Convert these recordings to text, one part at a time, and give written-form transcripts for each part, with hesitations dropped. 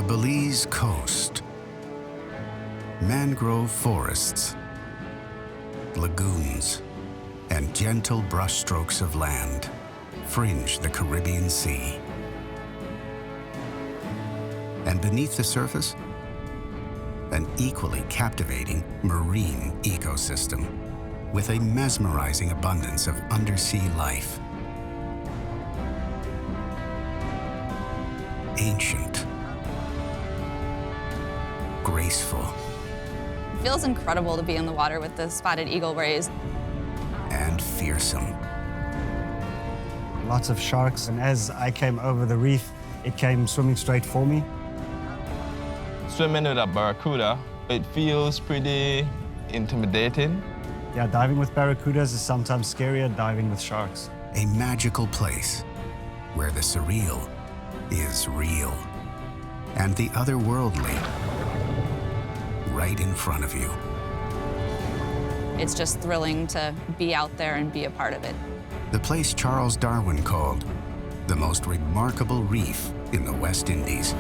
Belize coast. Mangrove forests, lagoons, and gentle brushstrokes of land fringe the Caribbean Sea. And beneath the surface, an equally captivating marine ecosystem with a mesmerizing abundance of undersea life. Ancient, graceful, It feels incredible to be in the water with the spotted eagle rays. and fearsome. Lots of sharks, and as I came over the reef, it came swimming straight for me. Swimming with a barracuda, it feels pretty intimidating. Yeah, diving with barracudas is sometimes scarier than diving with sharks. A magical place where the surreal is real and the otherworldly right in front of you. It's just thrilling to be out there and be a part of it. The place Charles Darwin called the most remarkable reef in the West Indies.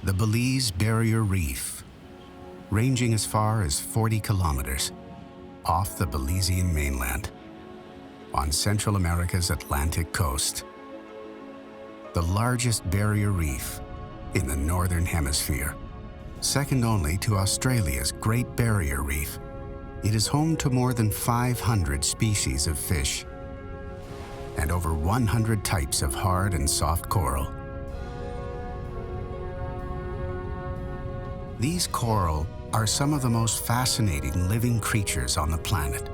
The Belize Barrier Reef, ranging as far as 40 kilometers off the Belizean mainland, on Central America's Atlantic coast. The largest barrier reef in the Northern Hemisphere, second only to Australia's Great Barrier Reef. It is home to more than 500 species of fish and over 100 types of hard and soft coral. These coral are some of the most fascinating living creatures on the planet.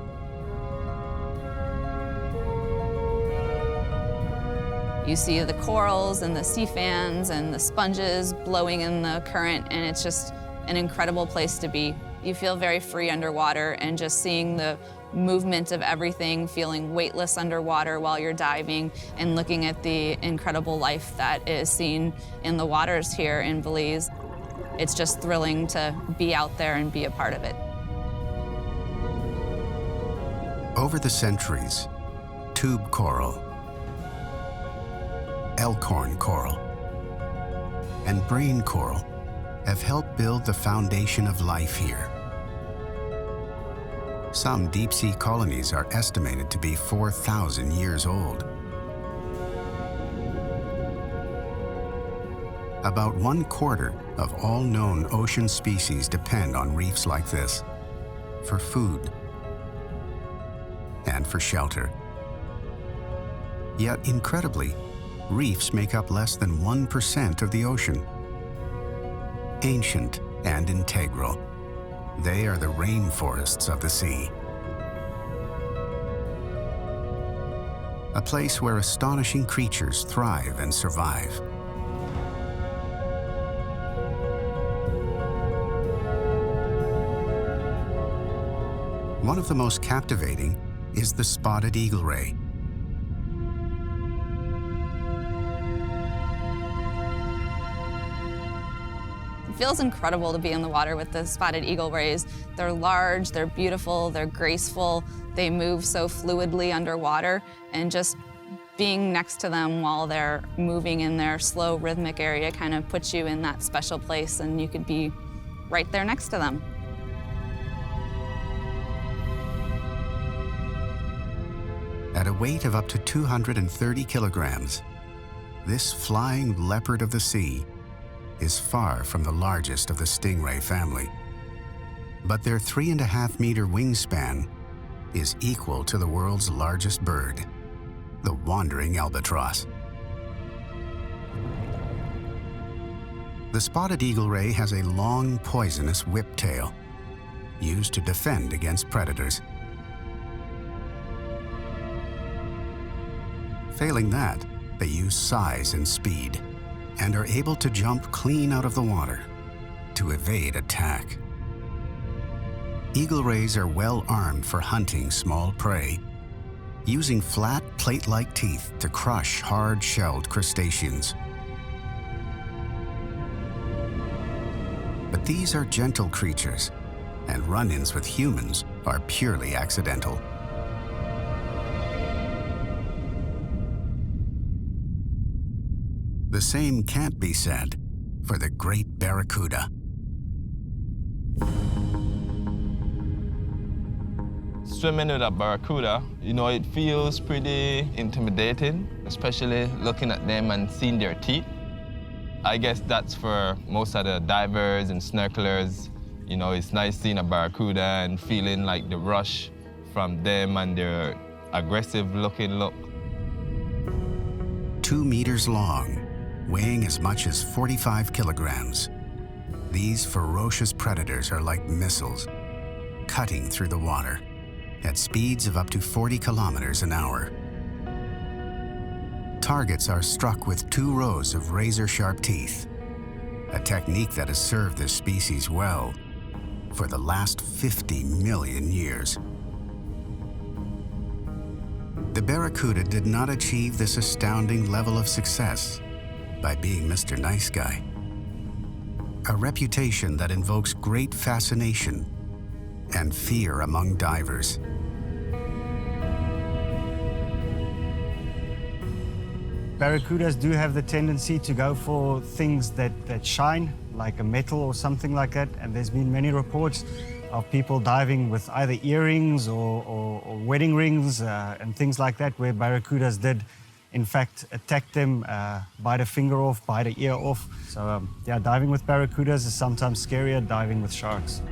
You see the corals and the sea fans and the sponges blowing in the current, and it's just an incredible place to be. You feel very free underwater, and just seeing the movement of everything, feeling weightless underwater while you're diving, and looking at the incredible life that is seen in the waters here in Belize. It's just thrilling to be out there and be a part of it. Over the centuries, tube coral, elkhorn coral, and brain coral have helped build the foundation of life here. Some deep-sea colonies are estimated to be 4,000 years old. About 1/4 of all known ocean species depend on reefs like this for food and for shelter. Yet, incredibly, reefs make up less than 1% of the ocean. Ancient and integral, they are the rainforests of the sea. A place where astonishing creatures thrive and survive. One of the most captivating is the spotted eagle ray. It feels incredible to be in the water with the spotted eagle rays. They're large, they're beautiful, they're graceful, they move so fluidly underwater, and just being next to them while they're moving in their slow rhythmic area kind of puts you in that special place, and you could be right there next to them. At a weight of up to 230 kilograms, this flying leopard of the sea is far from the largest of the stingray family. But their 3.5-meter wingspan is equal to the world's largest bird, the wandering albatross. The spotted eagle ray has a long, poisonous whiptail, used to defend against predators. Failing that, they use size and speed, and are able to jump clean out of the water to evade attack. Eagle rays are well armed for hunting small prey, using flat, plate-like teeth to crush hard-shelled crustaceans. But these are gentle creatures, and run-ins with humans are purely accidental. The same can't be said for the great barracuda. Swimming with a barracuda, it feels pretty intimidating, especially looking at them and seeing their teeth. I guess that's for most of the divers and snorkelers. It's nice seeing a barracuda and feeling like the rush from them and their aggressive looking look. 2 meters long, weighing as much as 45 kilograms. These ferocious predators are like missiles, cutting through the water at speeds of up to 40 kilometers an hour. Targets are struck with 2 rows of razor-sharp teeth, a technique that has served this species well for the last 50 million years. The barracuda did not achieve this astounding level of success by being Mr. Nice Guy, a reputation that invokes great fascination and fear among divers. Barracudas do have the tendency to go for things that shine, like a metal or something like that. And there's been many reports of people diving with either earrings or wedding rings and things like that, where barracudas did, in fact, attack them, bite a finger off, bite an ear off. So yeah, diving with barracudas is sometimes scarier than diving with sharks.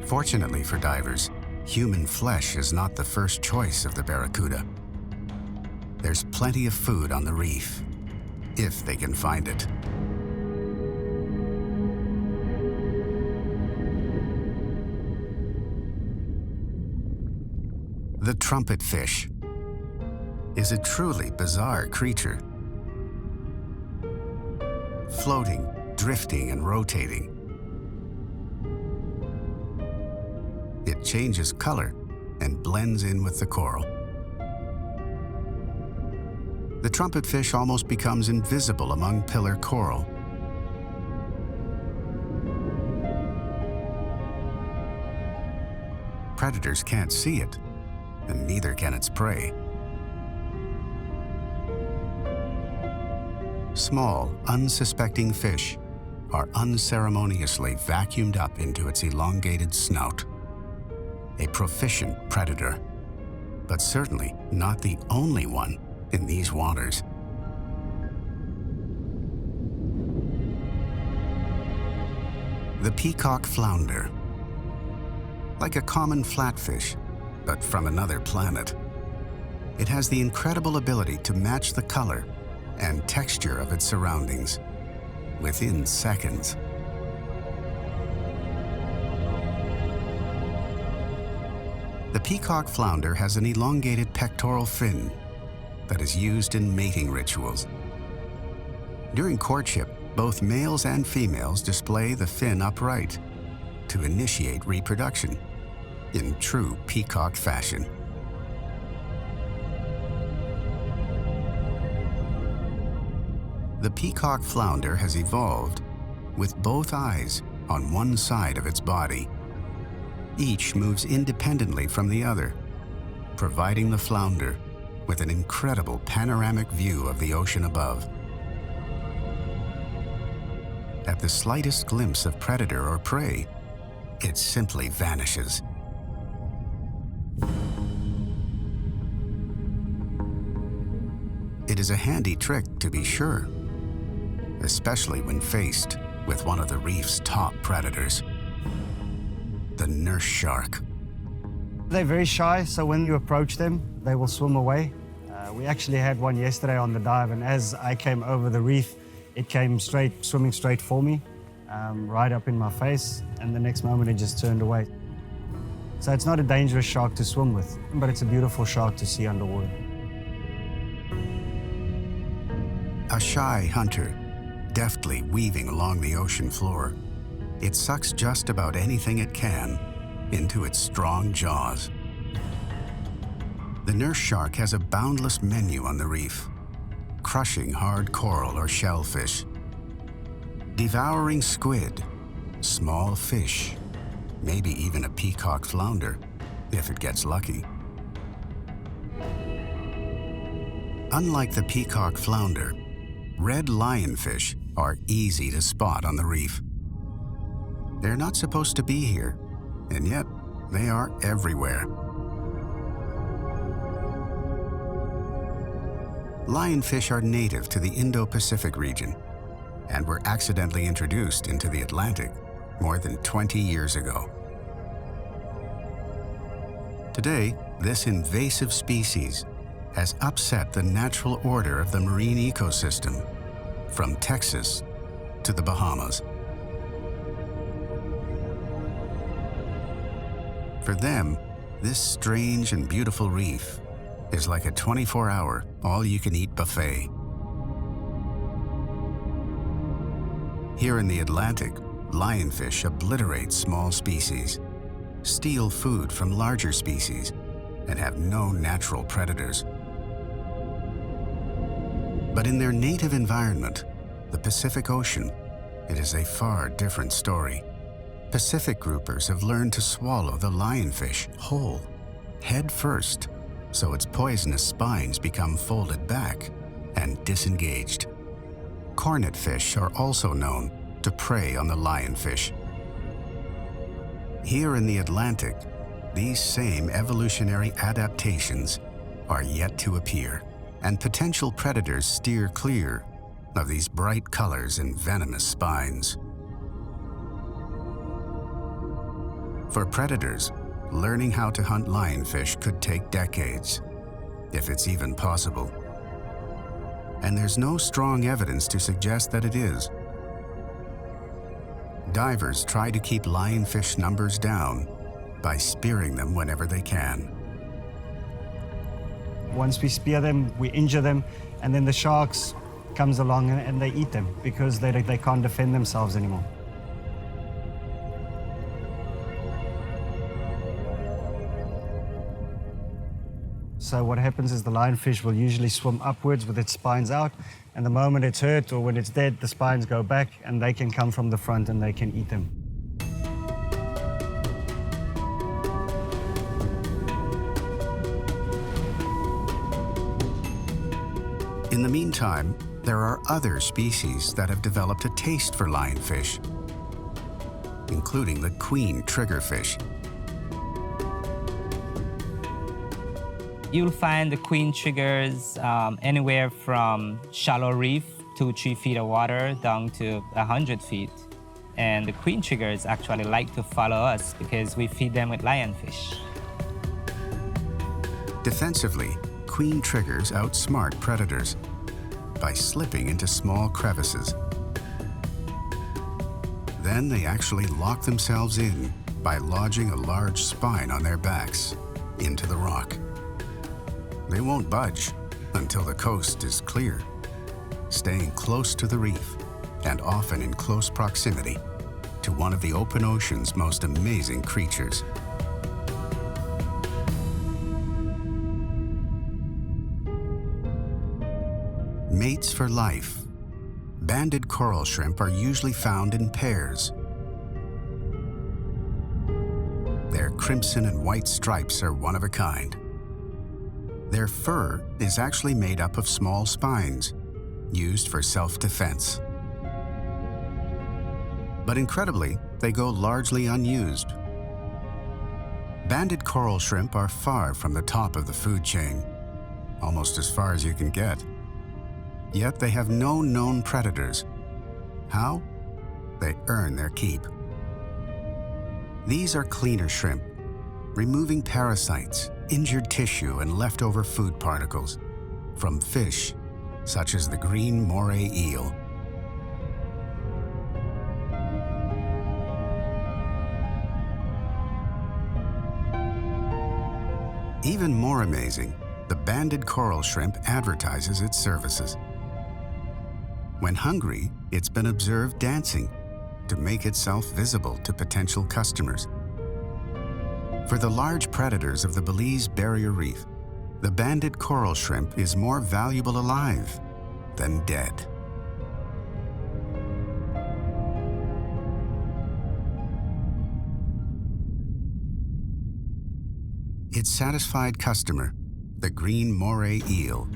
Fortunately for divers, human flesh is not the first choice of the barracuda. There's plenty of food on the reef, if they can find it. The trumpet fish is a truly bizarre creature. Floating, drifting, and rotating. It changes color and blends in with the coral. The trumpet fish almost becomes invisible among pillar coral. Predators can't see it, and neither can its prey. Small, unsuspecting fish are unceremoniously vacuumed up into its elongated snout. A proficient predator, but certainly not the only one in these waters. The peacock flounder. Like a common flatfish, but from another planet. It has the incredible ability to match the color and texture of its surroundings within seconds. The peacock flounder has an elongated pectoral fin that is used in mating rituals. During courtship, both males and females display the fin upright to initiate reproduction in true peacock fashion. The peacock flounder has evolved with both eyes on one side of its body. Each moves independently from the other, providing the flounder with an incredible panoramic view of the ocean above. At the slightest glimpse of predator or prey, it simply vanishes. It is a handy trick, to be sure, especially when faced with one of the reef's top predators, the nurse shark. They're very shy, so when you approach them, they will swim away. We actually had one yesterday on the dive, and as I came over the reef, it came swimming straight for me, right up in my face, and the next moment it just turned away. So it's not a dangerous shark to swim with, but it's a beautiful shark to see underwater. A shy hunter, deftly weaving along the ocean floor, it sucks just about anything it can into its strong jaws. The nurse shark has a boundless menu on the reef, crushing hard coral or shellfish, devouring squid, small fish, maybe even a peacock flounder, if it gets lucky. Unlike the peacock flounder, red lionfish are easy to spot on the reef. They're not supposed to be here, and yet they are everywhere. Lionfish are native to the Indo-Pacific region and were accidentally introduced into the Atlantic more than 20 years ago. Today, this invasive species has upset the natural order of the marine ecosystem from Texas to the Bahamas. For them, this strange and beautiful reef is like a 24-hour, all-you-can-eat buffet. Here in the Atlantic, lionfish obliterate small species, steal food from larger species, and have no natural predators. But in their native environment, the Pacific Ocean, it is a far different story. Pacific groupers have learned to swallow the lionfish whole, head first, so its poisonous spines become folded back and disengaged. Cornet fish are also known to prey on the lionfish. Here in the Atlantic, these same evolutionary adaptations are yet to appear, and potential predators steer clear of these bright colors and venomous spines. For predators, learning how to hunt lionfish could take decades, if it's even possible. And there's no strong evidence to suggest that it is. Divers try to keep lionfish numbers down by spearing them whenever they can. Once we spear them, we injure them, and then the sharks comes along and they eat them because they can't defend themselves anymore. So what happens is the lionfish will usually swim upwards with its spines out, and the moment it's hurt or when it's dead, the spines go back and they can come from the front and they can eat them. In the meantime, there are other species that have developed a taste for lionfish, including the queen triggerfish. You'll find the queen triggers anywhere from shallow reef, 2-3 feet of water, down to 100 feet. And the queen triggers actually like to follow us because we feed them with lionfish. Defensively, queen triggers outsmart predators by slipping into small crevices. Then they actually lock themselves in by lodging a large spine on their backs into the rock. They won't budge until the coast is clear, staying close to the reef and often in close proximity to one of the open ocean's most amazing creatures. Mates for life. Banded coral shrimp are usually found in pairs. Their crimson and white stripes are one of a kind. Their fur is actually made up of small spines, used for self-defense. But incredibly, they go largely unused. Banded coral shrimp are far from the top of the food chain, almost as far as you can get. Yet they have no known predators. How? They earn their keep. These are cleaner shrimp, removing parasites, injured tissue, and leftover food particles from fish such as the green moray eel. Even more amazing, the banded coral shrimp advertises its services. When hungry, it's been observed dancing to make itself visible to potential customers. For the large predators of the Belize Barrier Reef, the banded coral shrimp is more valuable alive than dead. Its satisfied customer, the green moray eel,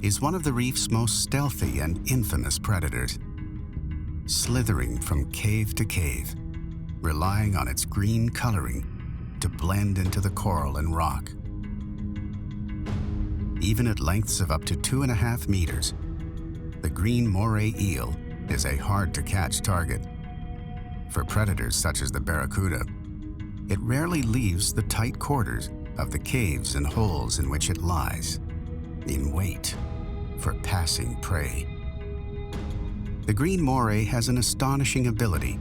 is one of the reef's most stealthy and infamous predators, slithering from cave to cave, relying on its green coloring to blend into the coral and rock. Even at lengths of up to 2.5 meters, the green moray eel is a hard-to-catch target. For predators such as the barracuda, it rarely leaves the tight quarters of the caves and holes in which it lies, in wait for passing prey. The green moray has an astonishing ability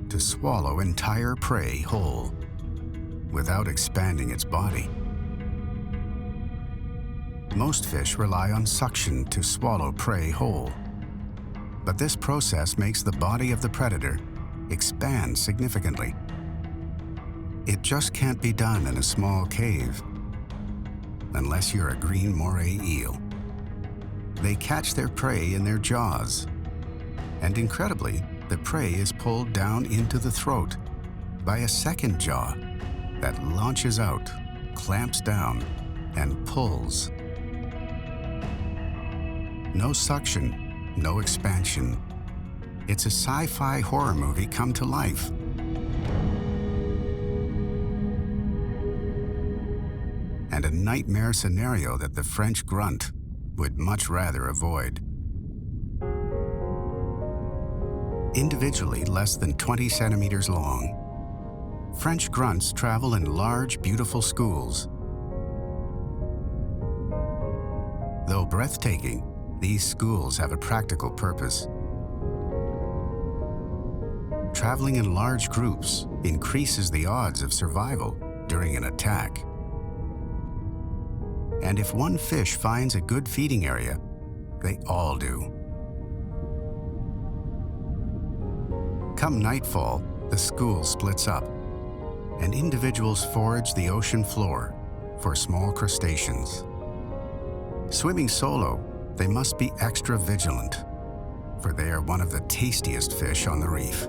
to swallow entire prey whole without expanding its body. Most fish rely on suction to swallow prey whole, but this process makes the body of the predator expand significantly. It just can't be done in a small cave, unless you're a green moray eel. They catch their prey in their jaws, and incredibly, the prey is pulled down into the throat by a second jaw that launches out, clamps down, and pulls. No suction, no expansion. It's a sci-fi horror movie come to life. And a nightmare scenario that the French grunt would much rather avoid. Individually less than 20 centimeters long, French grunts travel in large, beautiful schools. Though breathtaking, these schools have a practical purpose. Traveling in large groups increases the odds of survival during an attack. And if one fish finds a good feeding area, they all do. Come nightfall, the school splits up, and individuals forage the ocean floor for small crustaceans. Swimming solo, they must be extra vigilant, for they are one of the tastiest fish on the reef.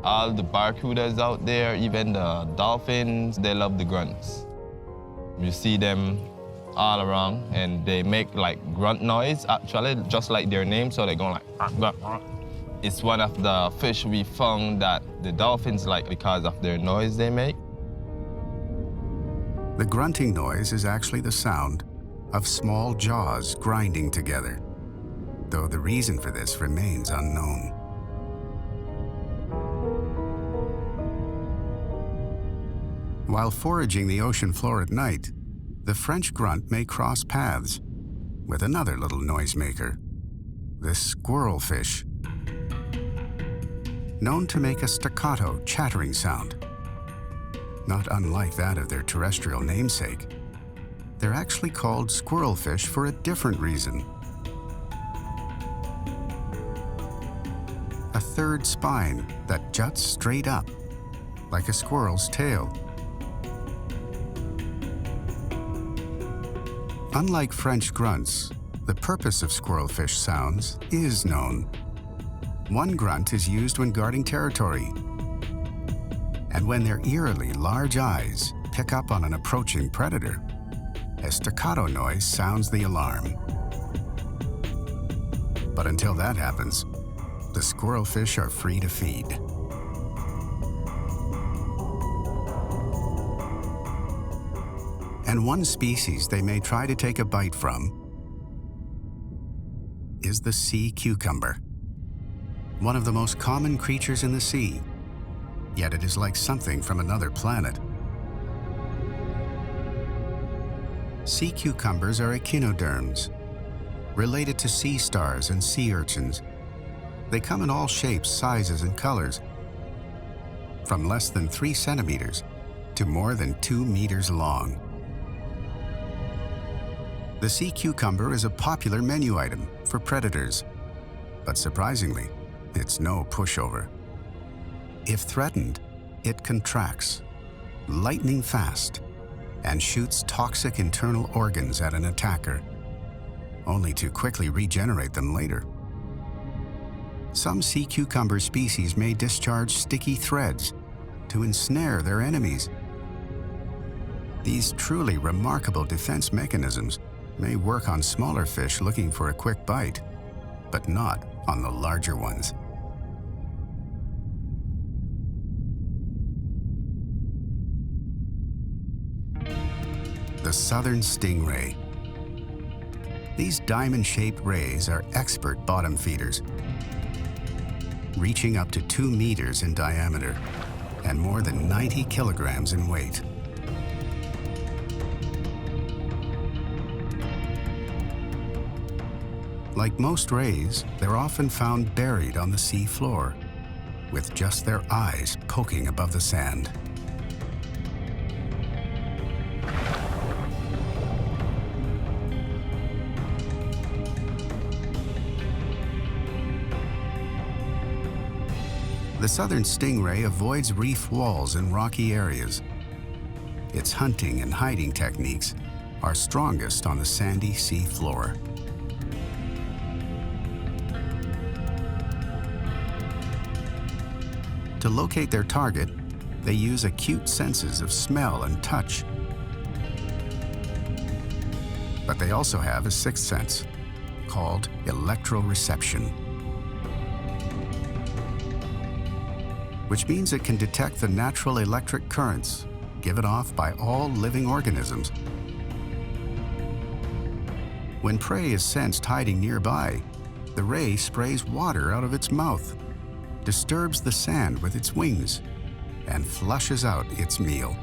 All the barracudas out there, even the dolphins, they love the grunts. You see them all around, and they make like grunt noise, actually, just like their name, so they're going like, grunt. It's one of the fish we found that the dolphins like because of their noise they make. The grunting noise is actually the sound of small jaws grinding together, though the reason for this remains unknown. While foraging the ocean floor at night, the French grunt may cross paths with another little noisemaker, the squirrelfish. Known to make a staccato, chattering sound. Not unlike that of their terrestrial namesake, they're actually called squirrelfish for a different reason. A third spine that juts straight up, like a squirrel's tail. Unlike French grunts, the purpose of squirrelfish sounds is known. One grunt is used when guarding territory, and when their eerily large eyes pick up on an approaching predator, a staccato noise sounds the alarm. But until that happens, the squirrelfish are free to feed. And one species they may try to take a bite from is the sea cucumber, one of the most common creatures in the sea, yet it is like something from another planet. Sea cucumbers are echinoderms, related to sea stars and sea urchins. They come in all shapes, sizes, and colors, from less than 3 centimeters to more than 2 meters long. The sea cucumber is a popular menu item for predators, but surprisingly, it's no pushover. If threatened, it contracts, lightning fast, and shoots toxic internal organs at an attacker, only to quickly regenerate them later. Some sea cucumber species may discharge sticky threads to ensnare their enemies. These truly remarkable defense mechanisms may work on smaller fish looking for a quick bite, but not on the larger ones. The southern stingray. These diamond-shaped rays are expert bottom feeders, reaching up to 2 meters in diameter and more than 90 kilograms in weight. Like most rays, they're often found buried on the sea floor, with just their eyes poking above the sand. The southern stingray avoids reef walls and rocky areas. Its hunting and hiding techniques are strongest on the sandy sea floor. To locate their target, they use acute senses of smell and touch. But they also have a sixth sense, called electroreception, which means it can detect the natural electric currents given off by all living organisms. When prey is sensed hiding nearby, the ray sprays water out of its mouth, disturbs the sand with its wings, and flushes out its meal.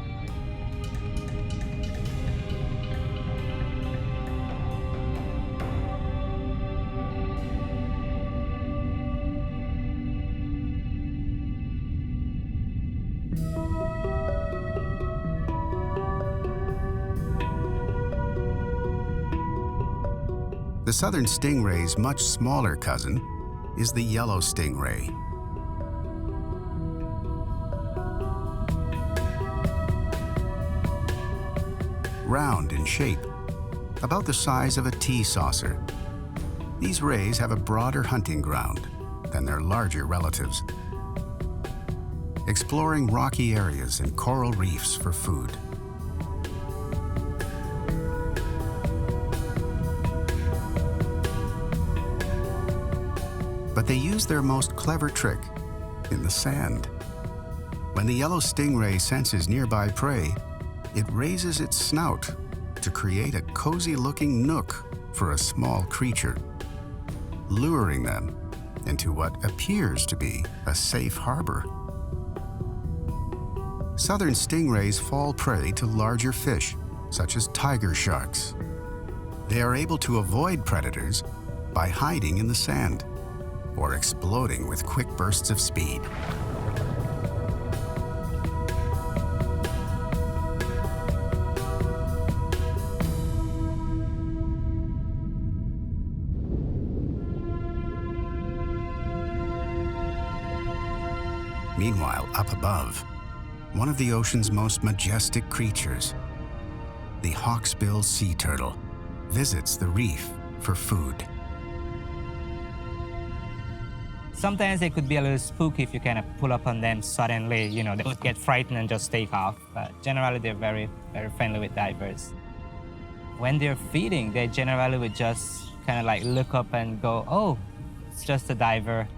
The southern stingray's much smaller cousin is the yellow stingray. Round in shape, about the size of a tea saucer, these rays have a broader hunting ground than their larger relatives, exploring rocky areas and coral reefs for food. But they use their most clever trick in the sand. When the yellow stingray senses nearby prey, it raises its snout to create a cozy-looking nook for a small creature, luring them into what appears to be a safe harbor. Southern stingrays fall prey to larger fish, such as tiger sharks. They are able to avoid predators by hiding in the sand or exploding with quick bursts of speed. Meanwhile, up above, one of the ocean's most majestic creatures, the hawksbill sea turtle, visits the reef for food. Sometimes it could be a little spooky if you kind of pull up on them suddenly. You know, they would get frightened and just take off. But generally, they're very, very friendly with divers. When they're feeding, they generally would just kind of like look up and go, oh, it's just a diver.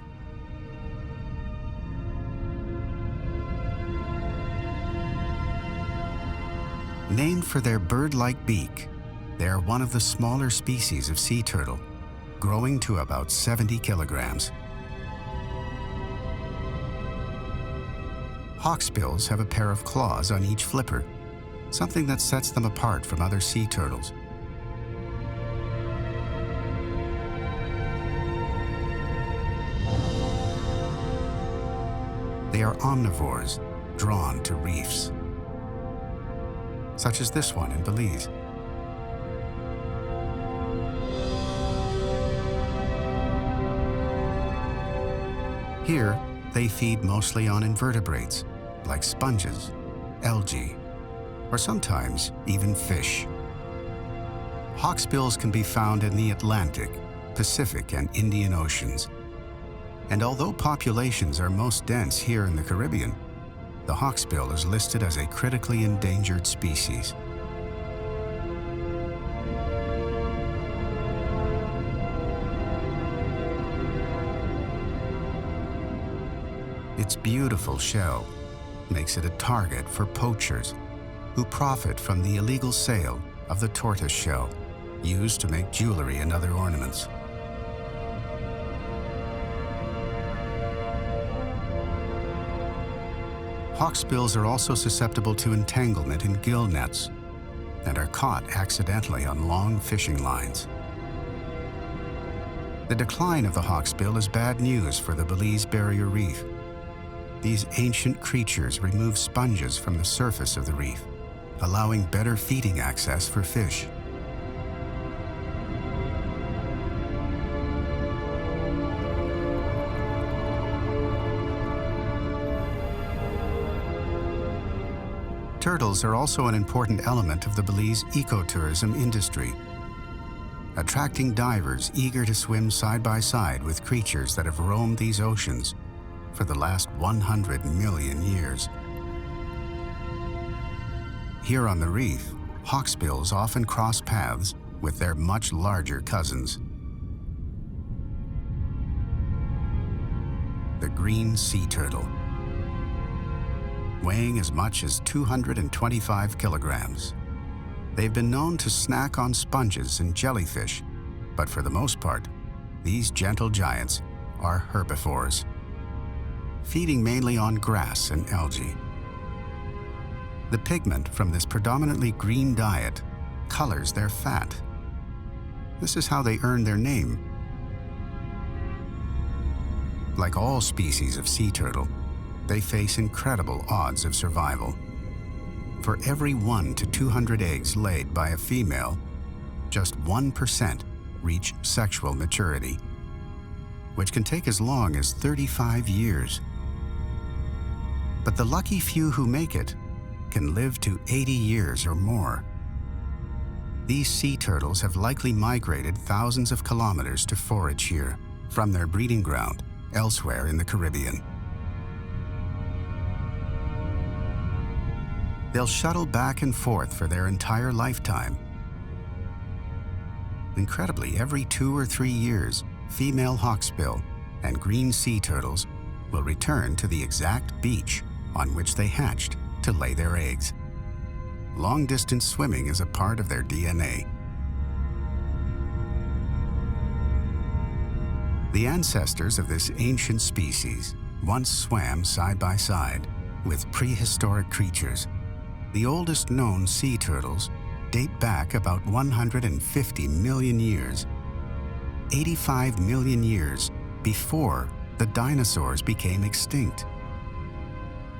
Named for their bird-like beak, they are one of the smaller species of sea turtle, growing to about 70 kilograms. Hawksbills have a pair of claws on each flipper, something that sets them apart from other sea turtles. They are omnivores, drawn to reefs, such as this one in Belize. Here, they feed mostly on invertebrates, like sponges, algae, or sometimes even fish. Hawksbills can be found in the Atlantic, Pacific, and Indian Oceans. And although populations are most dense here in the Caribbean, the hawksbill is listed as a critically endangered species. Its beautiful shell makes it a target for poachers who profit from the illegal sale of the tortoise shell, used to make jewelry and other ornaments. Hawksbills are also susceptible to entanglement in gill nets and are caught accidentally on long fishing lines. The decline of the hawksbill is bad news for the Belize Barrier Reef. These ancient creatures remove sponges from the surface of the reef, allowing better feeding access for fish. Turtles are also an important element of the Belize ecotourism industry, attracting divers eager to swim side by side with creatures that have roamed these oceans for the last 100 million years. Here on the reef, hawksbills often cross paths with their much larger cousins. The green sea turtle, weighing as much as 225 kilograms. They've been known to snack on sponges and jellyfish, but for the most part, these gentle giants are herbivores, feeding mainly on grass and algae. The pigment from this predominantly green diet colors their fat. This is how they earn their name. Like all species of sea turtle, they face incredible odds of survival. For every 1 to 200 eggs laid by a female, just 1% reach sexual maturity, which can take as long as 35 years. But the lucky few who make it can live to 80 years or more. These sea turtles have likely migrated thousands of kilometers to forage here from their breeding ground elsewhere in the Caribbean. They'll shuttle back and forth for their entire lifetime. Incredibly, every 2 or 3 years, female hawksbill and green sea turtles will return to the exact beach on which they hatched to lay their eggs. Long-distance swimming is a part of their DNA. The ancestors of this ancient species once swam side by side with prehistoric creatures. The oldest known sea turtles date back about 150 million years, 85 million years before the dinosaurs became extinct.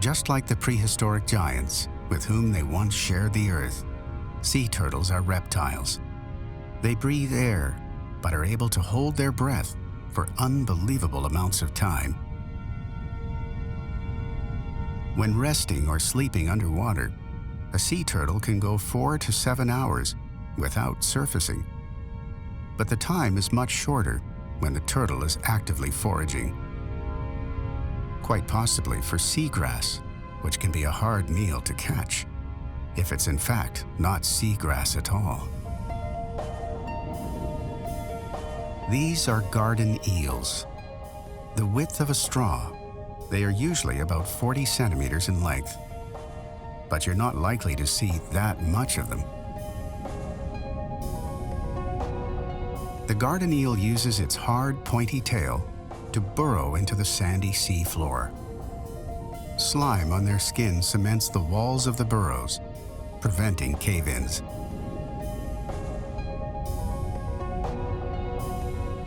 Just like the prehistoric giants with whom they once shared the earth, sea turtles are reptiles. They breathe air, but are able to hold their breath for unbelievable amounts of time. When resting or sleeping underwater, a sea turtle can go 4 to 7 hours without surfacing. But the time is much shorter when the turtle is actively foraging. Quite possibly for seagrass, which can be a hard meal to catch, if it's in fact not seagrass at all. These are garden eels. The width of a straw, they are usually about 40 centimeters in length, but you're not likely to see that much of them. The garden eel uses its hard, pointy tail to burrow into the sandy sea floor. Slime on their skin cements the walls of the burrows, preventing cave-ins.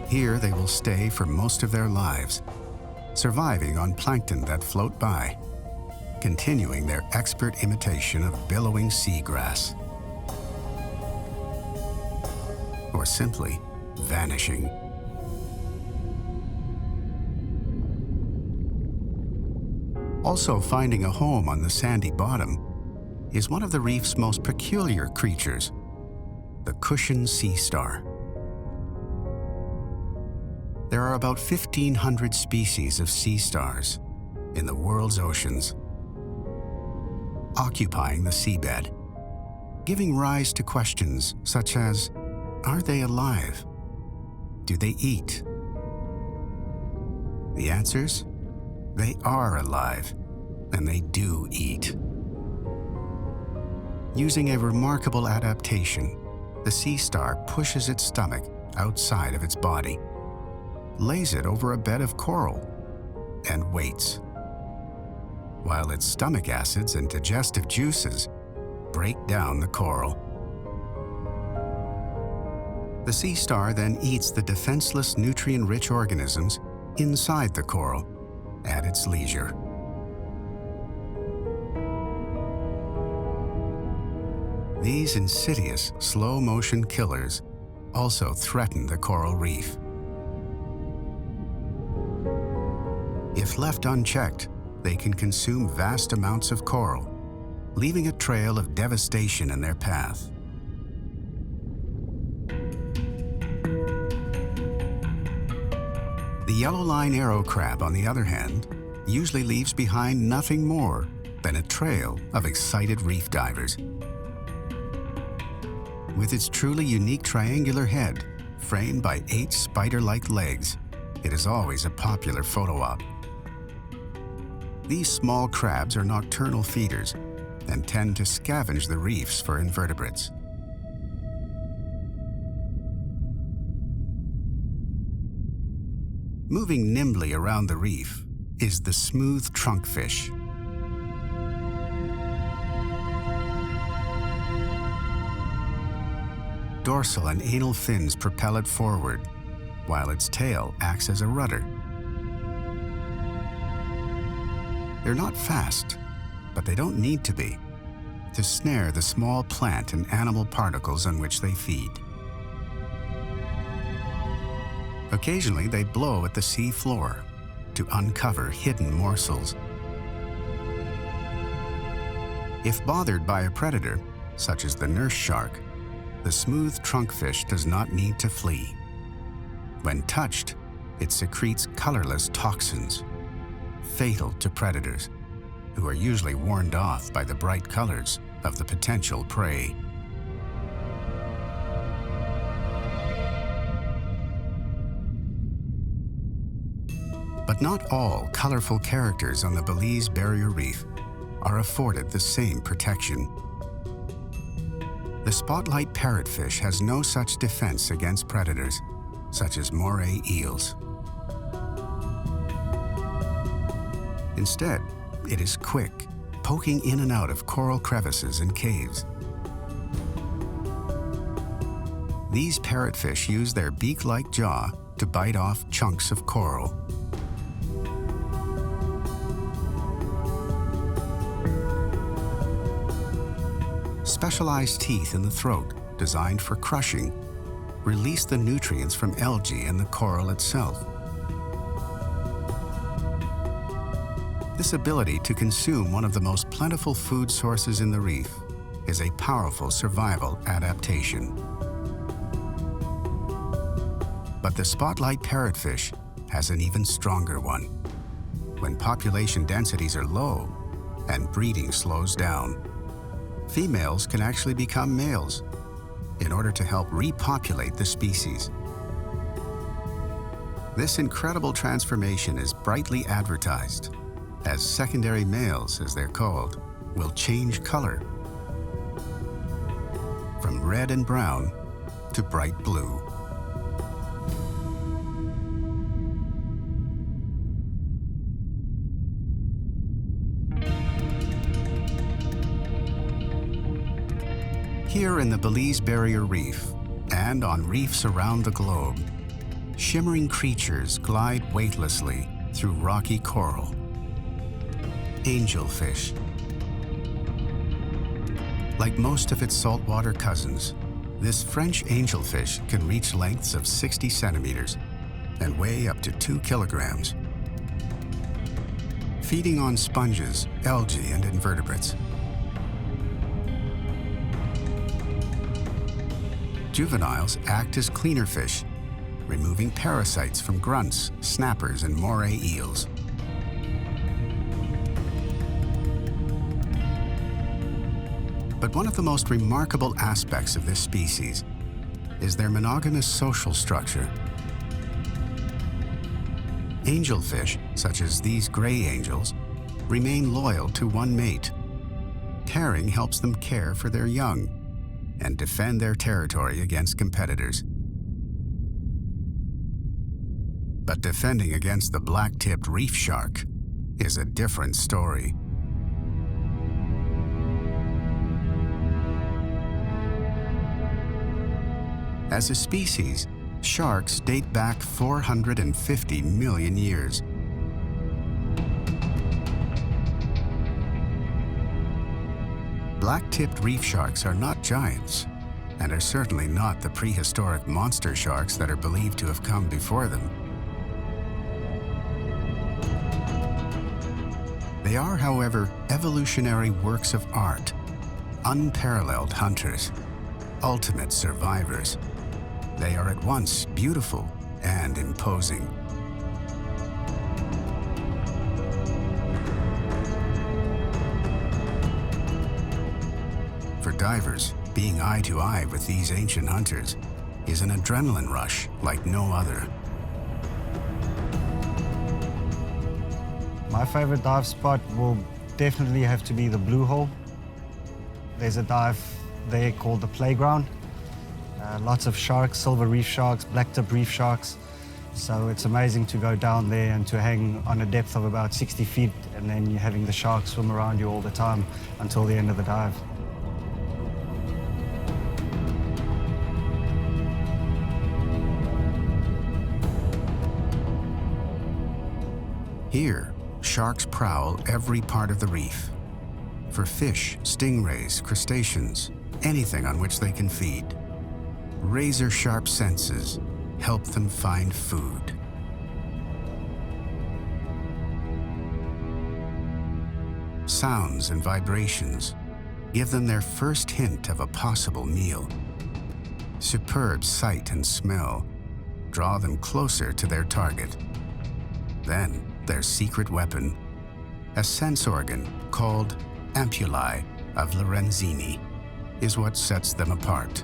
Here they will stay for most of their lives, surviving on plankton that float by, continuing their expert imitation of billowing seagrass, or simply vanishing. Also finding a home on the sandy bottom is one of the reef's most peculiar creatures, the cushion sea star. There are about 1,500 species of sea stars in the world's oceans, occupying the seabed, giving rise to questions such as, are they alive? Do they eat? The answers? They are alive, and they do eat. Using a remarkable adaptation, the sea star pushes its stomach outside of its body, lays it over a bed of coral, and waits, while its stomach acids and digestive juices break down the coral. The sea star then eats the defenseless, nutrient-rich organisms inside the coral at its leisure. These insidious, slow-motion killers also threaten the coral reef. If left unchecked, they can consume vast amounts of coral, leaving a trail of devastation in their path. The yellow line arrow crab, on the other hand, usually leaves behind nothing more than a trail of excited reef divers. With its truly unique triangular head, framed by 8 spider-like legs, it is always a popular photo op. These small crabs are nocturnal feeders and tend to scavenge the reefs for invertebrates. Moving nimbly around the reef is the smooth trunkfish. Dorsal and anal fins propel it forward, while its tail acts as a rudder. They're not fast, but they don't need to be, to snare the small plant and animal particles on which they feed. Occasionally, they blow at the sea floor to uncover hidden morsels. If bothered by a predator, such as the nurse shark, the smooth trunkfish does not need to flee. When touched, it secretes colorless toxins, fatal to predators, who are usually warned off by the bright colors of the potential prey. But not all colorful characters on the Belize Barrier Reef are afforded the same protection. The spotlight parrotfish has no such defense against predators, such as moray eels. Instead, it is quick, poking in and out of coral crevices and caves. These parrotfish use their beak-like jaw to bite off chunks of coral. Specialized teeth in the throat, designed for crushing, release the nutrients from algae and the coral itself. This ability to consume one of the most plentiful food sources in the reef is a powerful survival adaptation. But the spotlight parrotfish has an even stronger one. When population densities are low and breeding slows down, females can actually become males in order to help repopulate the species. This incredible transformation is brightly advertised, as secondary males, as they're called, will change color from red and brown to bright blue. Here in the Belize Barrier Reef and on reefs around the globe, shimmering creatures glide weightlessly through rocky coral. Angelfish. Like most of its saltwater cousins, this French angelfish can reach lengths of 60 centimeters and weigh up to 2 kilograms. Feeding on sponges, algae, and invertebrates. Juveniles act as cleaner fish, removing parasites from grunts, snappers, and moray eels. But one of the most remarkable aspects of this species is their monogamous social structure. Angelfish, such as these gray angels, remain loyal to one mate. Pairing helps them care for their young and defend their territory against competitors. But defending against the black-tipped reef shark is a different story. As a species, sharks date back 450 million years. Black-tipped reef sharks are not giants, and are certainly not the prehistoric monster sharks that are believed to have come before them. They are, however, evolutionary works of art, unparalleled hunters, ultimate survivors. They are at once beautiful and imposing. For divers, being eye to eye with these ancient hunters is an adrenaline rush like no other. My favorite dive spot will definitely have to be the Blue Hole. There's a dive there called the Playground. Lots of sharks, silver reef sharks, black-tip reef sharks. So it's amazing to go down there and to hang on a depth of about 60 feet, and then you're having the sharks swim around you all the time until the end of the dive. Here, sharks prowl every part of the reef for fish, stingrays, crustaceans, anything on which they can feed. Razor-sharp senses help them find food. Sounds and vibrations give them their first hint of a possible meal. Superb sight and smell draw them closer to their target. Then, their secret weapon, a sense organ called ampullae of Lorenzini, is what sets them apart.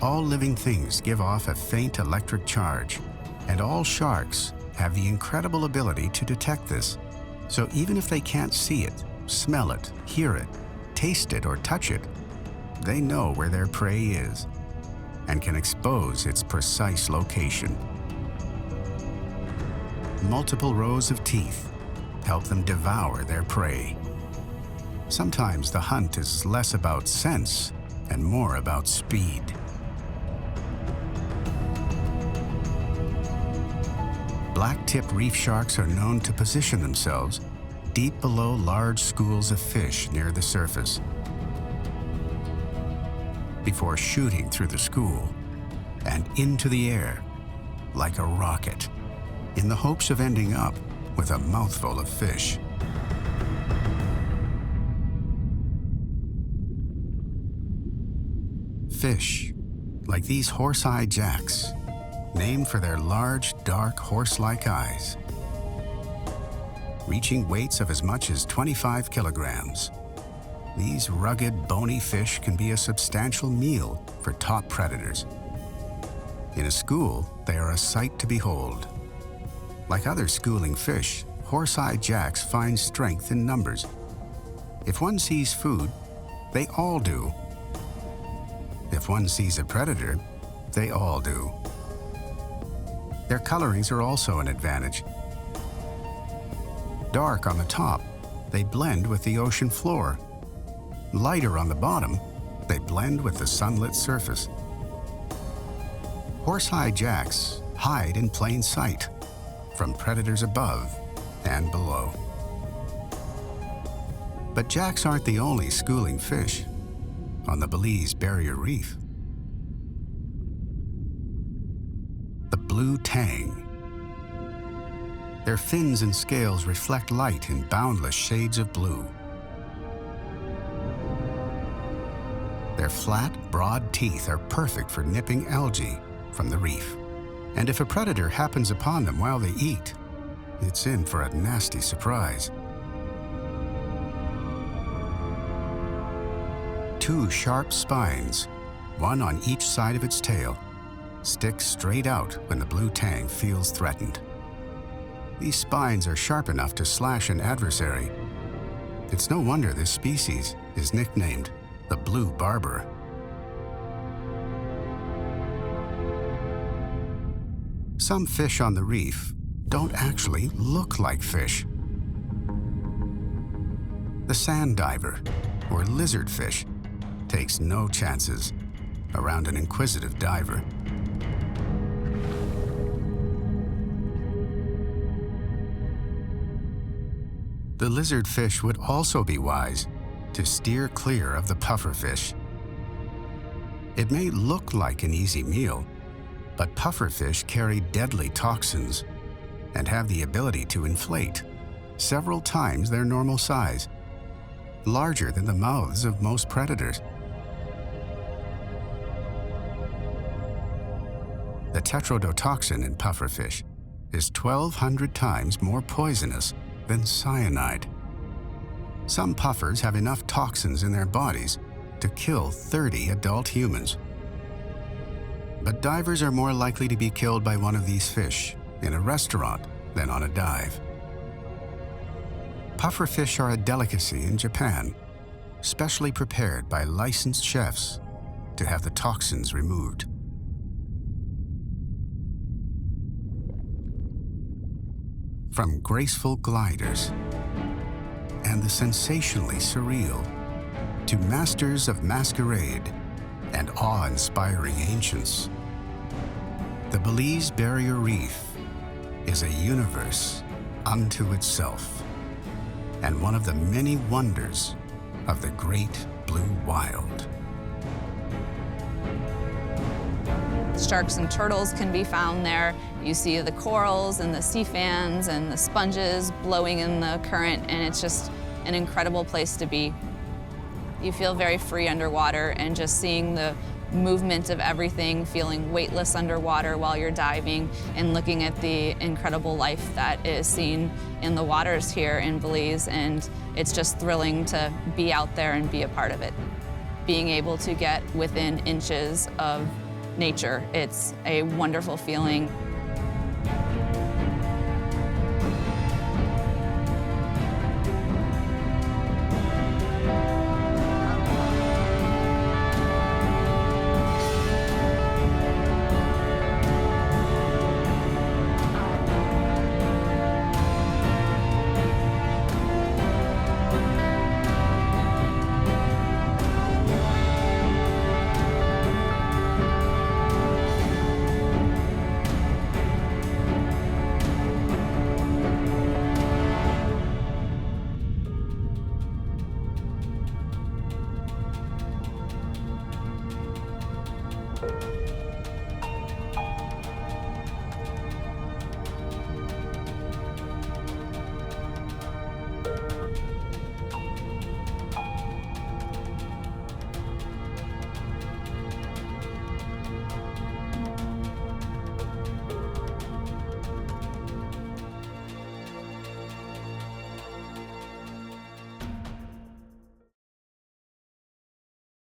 All living things give off a faint electric charge, and all sharks have the incredible ability to detect this. So even if they can't see it, smell it, hear it, taste it, or touch it, they know where their prey is and can expose its precise location. Multiple rows of teeth help them devour their prey. Sometimes the hunt is less about sense and more about speed. Black-tipped reef sharks are known to position themselves deep below large schools of fish near the surface before shooting through the school and into the air like a rocket in the hopes of ending up with a mouthful of fish. Fish, like these horse-eye jacks, named for their large, dark, horse-like eyes, reaching weights of as much as 25 kilograms. These rugged, bony fish can be a substantial meal for top predators. In a school, they are a sight to behold. Like other schooling fish, horse-eye jacks find strength in numbers. If one sees food, they all do. If one sees a predator, they all do. Their colorings are also an advantage. Dark on the top, they blend with the ocean floor. Lighter on the bottom, they they blend with the sunlit surface. Horseye jacks hide in plain sight from predators above and below. But jacks aren't the only schooling fish on the Belize Barrier Reef. The blue tang. Their fins and scales reflect light in boundless shades of blue. Their flat, broad teeth are perfect for nipping algae from the reef. And if a predator happens upon them while they eat, it's in for a nasty surprise. Two sharp spines, one on each side of its tail, stick straight out when the blue tang feels threatened. These spines are sharp enough to slash an adversary. It's no wonder this species is nicknamed the blue barber. Some fish on the reef don't actually look like fish. The sand diver, or lizardfish, takes no chances around an inquisitive diver. The lizardfish would also be wise to steer clear of the pufferfish. It may look like an easy meal, but pufferfish carry deadly toxins and have the ability to inflate several times their normal size, larger than the mouths of most predators. The tetrodotoxin in pufferfish is 1,200 times more poisonous than cyanide. Some puffers have enough toxins in their bodies to kill 30 adult humans. But divers are more likely to be killed by one of these fish in a restaurant than on a dive. Pufferfish are a delicacy in Japan, specially prepared by licensed chefs to have the toxins removed. From graceful gliders and the sensationally surreal to masters of masquerade and awe-inspiring ancients, the Belize Barrier Reef is a universe unto itself and one of the many wonders of the great blue wild. Sharks and turtles can be found there. You see the corals and the sea fans and the sponges blowing in the current, and it's just an incredible place to be. You feel very free underwater, and just seeing the movement of everything, feeling weightless underwater while you're diving, and looking at the incredible life that is seen in the waters here in Belize, and it's just thrilling to be out there and be a part of it. Being able to get within inches of nature, it's a wonderful feeling.